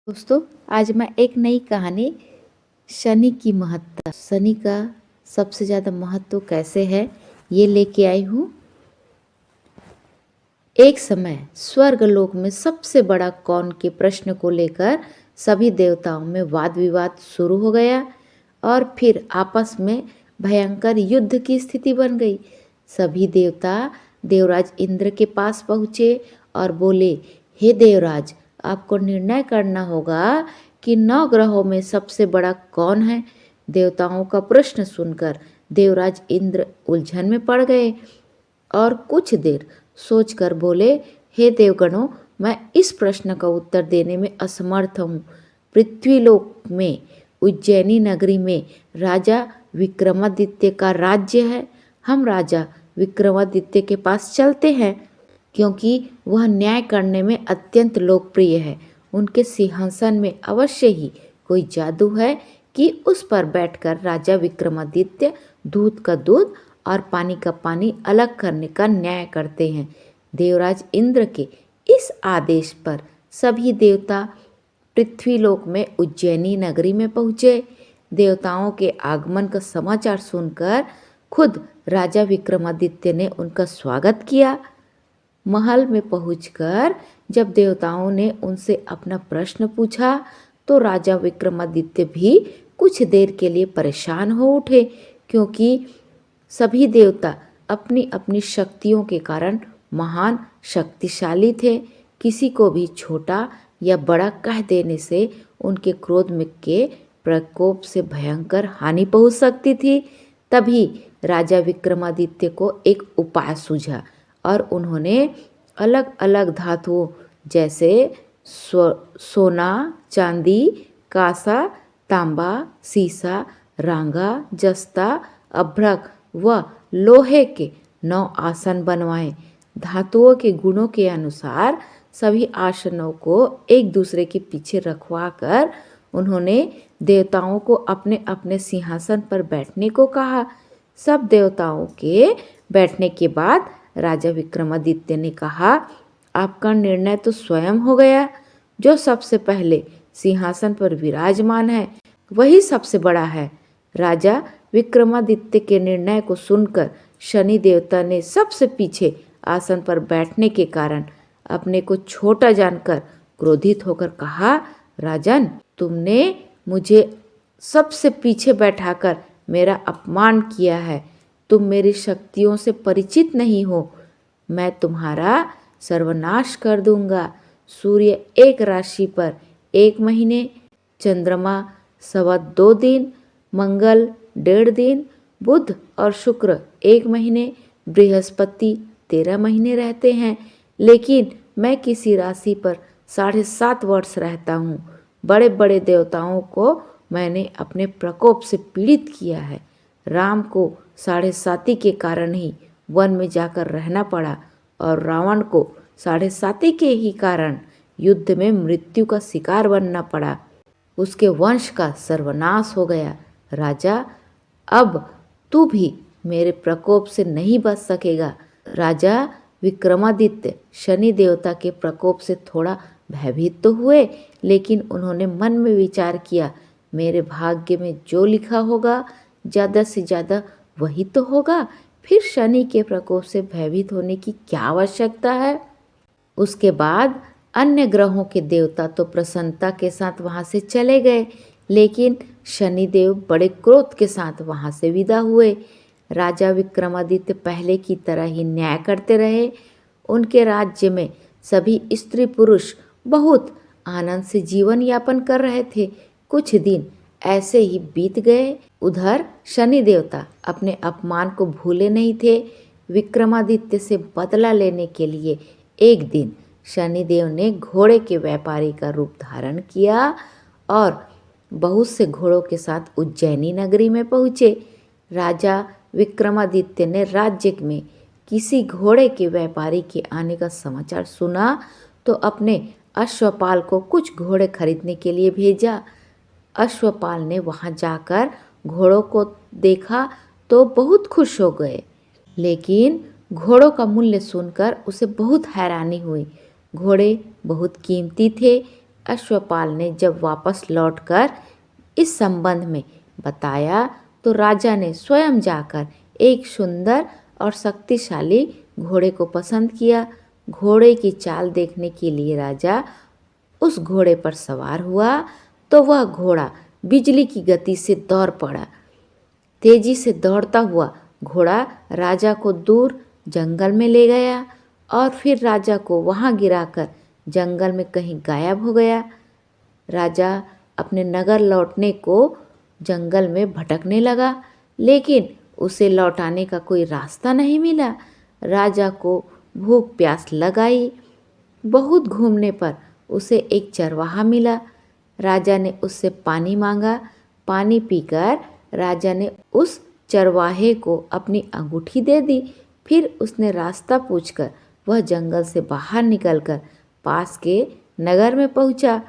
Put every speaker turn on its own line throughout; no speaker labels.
दोस्तों, आज मैं एक नई कहानी शनि की महत्ता, शनि का सबसे ज़्यादा महत्व कैसे है, ये लेके आई हूँ। एक समय स्वर्गलोक में सबसे बड़ा कौन के प्रश्न को लेकर सभी देवताओं में वाद विवाद शुरू हो गया और फिर आपस में भयंकर युद्ध की स्थिति बन गई। सभी देवता देवराज इंद्र के पास पहुँचे और बोले, हे देवराज, आपको निर्णय करना होगा कि 9 ग्रहों में सबसे बड़ा कौन है। देवताओं का प्रश्न सुनकर देवराज इंद्र उलझन में पड़ गए और कुछ देर सोचकर बोले, हे देवगणों, मैं इस प्रश्न का उत्तर देने में असमर्थ हूँ। पृथ्वीलोक में उज्जैनी नगरी में राजा विक्रमादित्य का राज्य है। हम राजा विक्रमादित्य के पास चलते हैं क्योंकि वह न्याय करने में अत्यंत लोकप्रिय है। उनके सिंहासन में अवश्य ही कोई जादू है कि उस पर बैठकर राजा विक्रमादित्य दूध का दूध और पानी का पानी अलग करने का न्याय करते हैं। देवराज इंद्र के इस आदेश पर सभी देवता पृथ्वीलोक में उज्जैनी नगरी में पहुँचे। देवताओं के आगमन का समाचार सुनकर खुद राजा विक्रमादित्य ने उनका स्वागत किया। महल में पहुंचकर जब देवताओं ने उनसे अपना प्रश्न पूछा तो राजा विक्रमादित्य भी कुछ देर के लिए परेशान हो उठे, क्योंकि सभी देवता अपनी अपनी शक्तियों के कारण महान शक्तिशाली थे। किसी को भी छोटा या बड़ा कह देने से उनके क्रोध में के प्रकोप से भयंकर हानि पहुंच सकती थी। तभी राजा विक्रमादित्य को एक उपाय सूझा और उन्होंने अलग अलग धातुओं जैसे सोना, चांदी, कांसा, तांबा, सीसा, रांगा, जस्ता, अभ्रक व लोहे के 9 आसन बनवाए। धातुओं के गुणों के अनुसार सभी आसनों को एक दूसरे के पीछे रखवा कर उन्होंने देवताओं को अपने अपने सिंहासन पर बैठने को कहा। सब देवताओं के बैठने के बाद राजा विक्रमादित्य ने कहा, आपका निर्णय तो स्वयं हो गया। जो सबसे पहले सिंहासन पर विराजमान है वही सबसे बड़ा है। राजा विक्रमादित्य के निर्णय को सुनकर शनि देवता ने सबसे पीछे आसन पर बैठने के कारण अपने को छोटा जानकर क्रोधित होकर कहा, राजन, तुमने मुझे सबसे पीछे बैठाकर मेरा अपमान किया है। तुम मेरी शक्तियों से परिचित नहीं हो। मैं तुम्हारा सर्वनाश कर दूंगा। सूर्य एक राशि पर 1 महीने, चंद्रमा 2.25 दिन, मंगल 1.5 दिन, बुध और शुक्र 1 महीने, बृहस्पति 13 महीने रहते हैं, लेकिन मैं किसी राशि पर 7.5 वर्ष रहता हूँ। बड़े बड़े देवताओं को मैंने अपने प्रकोप से पीड़ित किया है। राम को 7.5 के कारण ही वन में जाकर रहना पड़ा और रावण को 7.5 के ही कारण युद्ध में मृत्यु का शिकार बनना पड़ा। उसके वंश का सर्वनाश हो गया। राजा, अब तू भी मेरे प्रकोप से नहीं बच सकेगा। राजा विक्रमादित्य शनि देवता के प्रकोप से थोड़ा भयभीत तो हुए, लेकिन उन्होंने मन में विचार किया, मेरे भाग्य में जो लिखा होगा ज़्यादा से ज़्यादा वही तो होगा। फिर शनि के प्रकोप से भयभीत होने की क्या आवश्यकता है। उसके बाद अन्य ग्रहों के देवता तो प्रसन्नता के साथ वहाँ से चले गए, लेकिन शनिदेव बड़े क्रोध के साथ वहाँ से विदा हुए। राजा विक्रमादित्य पहले की तरह ही न्याय करते रहे। उनके राज्य में सभी स्त्री पुरुष बहुत आनंद से जीवन यापन कर रहे थे। कुछ दिन ऐसे ही बीत गए। उधर शनि देवता अपने अपमान को भूले नहीं थे। विक्रमादित्य से बदला लेने के लिए एक दिन शनिदेव ने घोड़े के व्यापारी का रूप धारण किया और बहुत से घोड़ों के साथ उज्जैनी नगरी में पहुँचे। राजा विक्रमादित्य ने राज्य में किसी घोड़े के व्यापारी के आने का समाचार सुना तो अपने अश्वपाल को कुछ घोड़े खरीदने के लिए भेजा। अश्वपाल ने वहां जाकर घोड़ों को देखा तो बहुत खुश हो गए, लेकिन घोड़ों का मूल्य सुनकर उसे बहुत हैरानी हुई। घोड़े बहुत कीमती थे, अश्वपाल ने जब वापस लौटकर इस संबंध में बताया तो राजा ने स्वयं जाकर एक सुंदर और शक्तिशाली घोड़े को पसंद किया। घोड़े की चाल देखने के लिए राजा उस घोड़े पर सवार हुआ तो वह घोड़ा बिजली की गति से दौड़ पड़ा। तेजी से दौड़ता हुआ घोड़ा राजा को दूर जंगल में ले गया और फिर राजा को वहां गिराकर जंगल में कहीं गायब हो गया। राजा अपने नगर लौटने को जंगल में भटकने लगा, लेकिन उसे लौटाने का कोई रास्ता नहीं मिला। राजा को भूख प्यास लग आई। बहुत घूमने पर उसे एक चरवाहा मिला। राजा ने उससे पानी मांगा। पानी पीकर राजा ने उस चरवाहे को अपनी अंगूठी दे दी। फिर उसने रास्ता पूछकर वह जंगल से बाहर निकलकर पास के नगर में पहुंचा।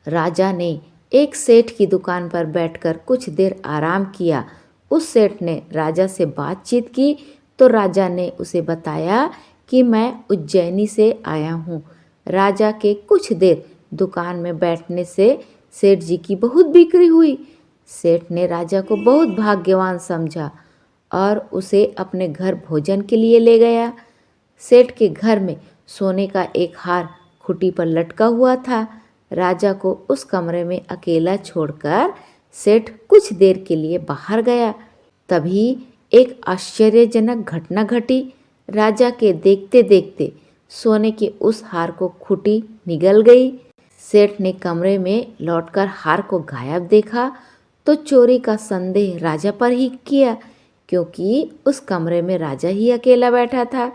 राजा ने एक सेठ की दुकान पर बैठकर कुछ देर आराम किया। उस सेठ ने राजा से बातचीत की तो राजा ने उसे बताया कि मैं उज्जैनी से आया हूँ। राजा के कुछ देर दुकान में बैठने से सेठ जी की बहुत बिक्री हुई। सेठ ने राजा को बहुत भाग्यवान समझा और उसे अपने घर भोजन के लिए ले गया। सेठ के घर में सोने का एक हार खूंटी पर लटका हुआ था। राजा को उस कमरे में अकेला छोड़कर सेठ कुछ देर के लिए बाहर गया। तभी एक आश्चर्यजनक घटना घटी। राजा के देखते देखते सोने के उस हार को खूंटी निगल गई। सेठ ने कमरे में लौटकर हार को गायब देखा तो चोरी का संदेह राजा पर ही किया, क्योंकि उस कमरे में राजा ही अकेला बैठा था।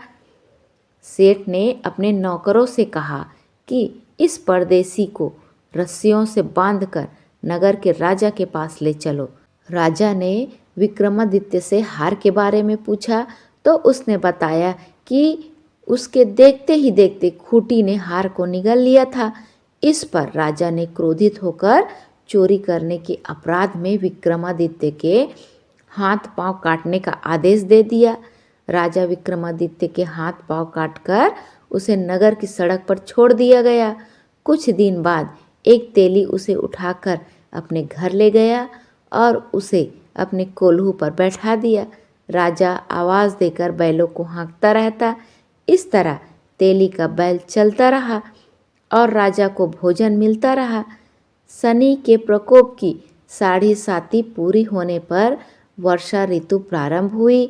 सेठ ने अपने नौकरों से कहा कि इस परदेसी को रस्सियों से बांधकर नगर के राजा के पास ले चलो। राजा ने विक्रमादित्य से हार के बारे में पूछा तो उसने बताया कि उसके देखते ही देखते खूंटी ने हार को निगल लिया था। इस पर राजा ने क्रोधित होकर चोरी करने के अपराध में विक्रमादित्य के हाथ पांव काटने का आदेश दे दिया। राजा विक्रमादित्य के हाथ पांव काटकर उसे नगर की सड़क पर छोड़ दिया गया। कुछ दिन बाद एक तेली उसे उठाकर अपने घर ले गया और उसे अपने कोल्हू पर बैठा दिया। राजा आवाज़ देकर बैलों को हाँकता रहता। इस तरह तेली का बैल चलता रहा और राजा को भोजन मिलता रहा। शनि के प्रकोप की 7.5 पूरी होने पर वर्षा ऋतु प्रारंभ हुई।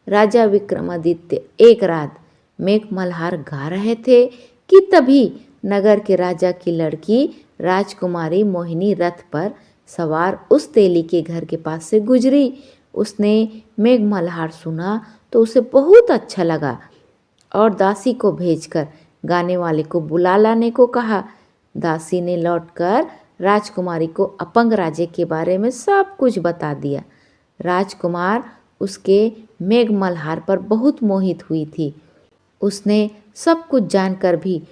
राजा विक्रमादित्य एक रात मेघमल्हार गा रहे थे कि तभी नगर के राजा की लड़की राजकुमारी मोहिनी रथ पर सवार उस तेली के घर के पास से गुजरी। उसने मेघमल्हार सुना तो उसे बहुत अच्छा लगा और दासी को भेजकर गाने वाले को बुला लाने को कहा। दासी ने लौटकर राजकुमारी को अपंग राजे के बारे में सब कुछ बता दिया। राजकुमार उसके मेघमल्हार पर बहुत मोहित हुई थी। उसने सब कुछ जानकर भी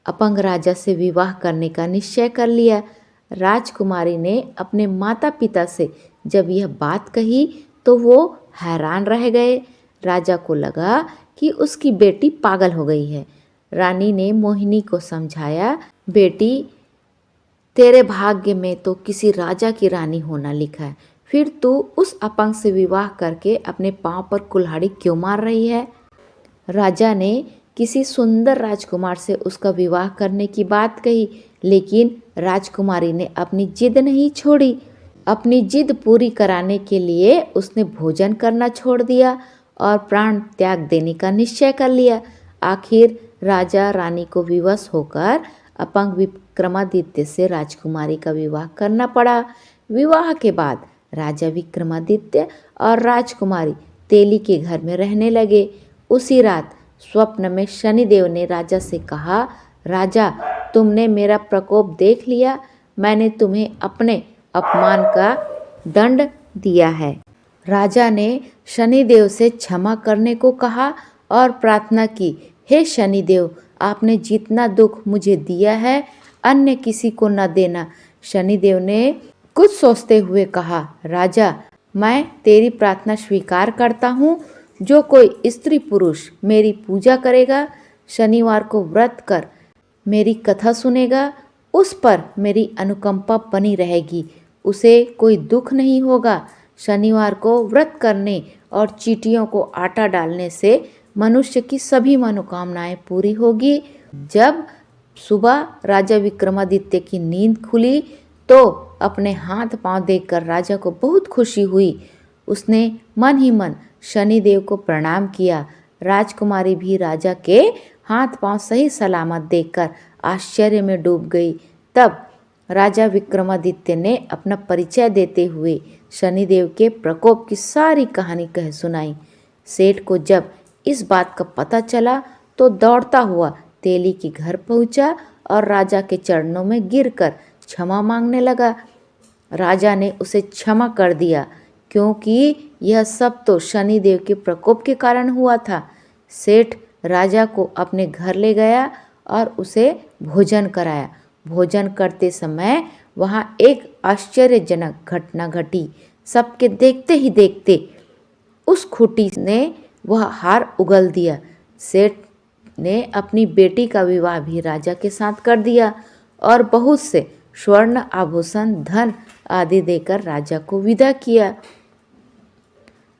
अपंग राजा से विवाह करने का निश्चय कर लिया। राजकुमारी ने अपने माता पिता से जब यह बात कही तो वो हैरान रह गए। राजा को लगा कि उसकी बेटी पागल हो गई है। रानी ने मोहिनी को समझाया, बेटी तेरे भाग्य में तो किसी राजा की रानी होना लिखा है, फिर तू उस अपंग से विवाह करके अपने पांव पर कुल्हाड़ी क्यों मार रही है। राजा ने किसी सुंदर राजकुमार से उसका विवाह करने की बात कही, लेकिन राजकुमारी ने अपनी जिद नहीं छोड़ी। अपनी जिद पूरी कराने के लिए उसने भोजन करना छोड़ दिया और प्राण त्याग देने का निश्चय कर लिया। आखिर राजा रानी को विवश होकर अपंग विक्रमादित्य से राजकुमारी का विवाह करना पड़ा। विवाह के बाद राजा विक्रमादित्य और राजकुमारी तेली के घर में रहने लगे। उसी रात स्वप्न में शनिदेव ने राजा से कहा, राजा तुमने मेरा प्रकोप देख लिया, मैंने तुम्हें अपने अपमान का दंड दिया है। राजा ने शनिदेव से क्षमा करने को कहा और प्रार्थना की, हे शनिदेव आपने जितना दुख मुझे दिया है अन्य किसी को न देना। शनिदेव ने कुछ सोचते हुए कहा, राजा मैं तेरी प्रार्थना स्वीकार करता हूँ। जो कोई स्त्री पुरुष मेरी पूजा करेगा, शनिवार को व्रत कर मेरी कथा सुनेगा, उस पर मेरी अनुकंपा बनी रहेगी, उसे कोई दुख नहीं होगा। शनिवार को व्रत करने और चींटियों को आटा डालने से मनुष्य की सभी मनोकामनाएं पूरी होगी। जब सुबह राजा विक्रमादित्य की नींद खुली तो अपने हाथ पांव देखकर राजा को बहुत खुशी हुई। उसने मन ही मन शनिदेव को प्रणाम किया। राजकुमारी भी राजा के हाथ पांव सही सलामत देखकर आश्चर्य में डूब गई। तब राजा विक्रमादित्य ने अपना परिचय देते हुए शनिदेव के प्रकोप की सारी कहानी कह सुनाई। सेठ को जब इस बात का पता चला तो दौड़ता हुआ तेली के घर पहुंचा और राजा के चरणों में गिरकर क्षमा मांगने लगा। राजा ने उसे क्षमा कर दिया, क्योंकि यह सब तो शनिदेव के प्रकोप के कारण हुआ था। सेठ राजा को अपने घर ले गया और उसे भोजन कराया। भोजन करते समय वहाँ एक आश्चर्यजनक घटना घटी। सबके देखते ही देखते उस खूंटी ने वह हार उगल दिया। सेठ ने अपनी बेटी का विवाह भी राजा के साथ कर दिया और बहुत से स्वर्ण आभूषण, धन आदि देकर राजा को विदा किया।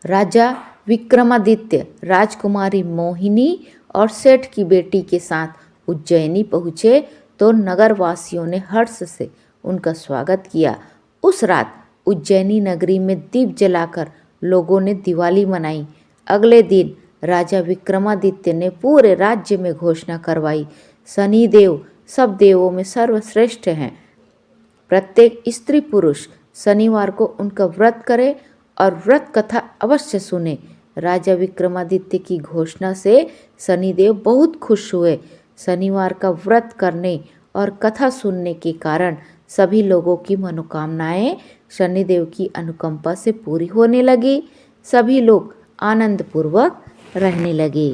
राजा विक्रमादित्य राजकुमारी मोहिनी और सेठ की बेटी के साथ उज्जैनी पहुँचे तो नगरवासियों ने हर्ष से उनका स्वागत किया। उस रात उज्जैनी नगरी में दीप जलाकर लोगों ने दिवाली मनाई। अगले दिन राजा विक्रमादित्य ने पूरे राज्य में घोषणा करवाई, शनिदेव सब देवों में सर्वश्रेष्ठ हैं। प्रत्येक स्त्री पुरुष शनिवार को उनका व्रत करे और व्रत कथा अवश्य सुने। राजा विक्रमादित्य की घोषणा से शनिदेव बहुत खुश हुए। शनिवार का व्रत करने और कथा सुनने के कारण सभी लोगों की मनोकामनाएं शनिदेव की अनुकंपा से पूरी होने लगी। सभी लोग आनंदपूर्वक रहने लगे।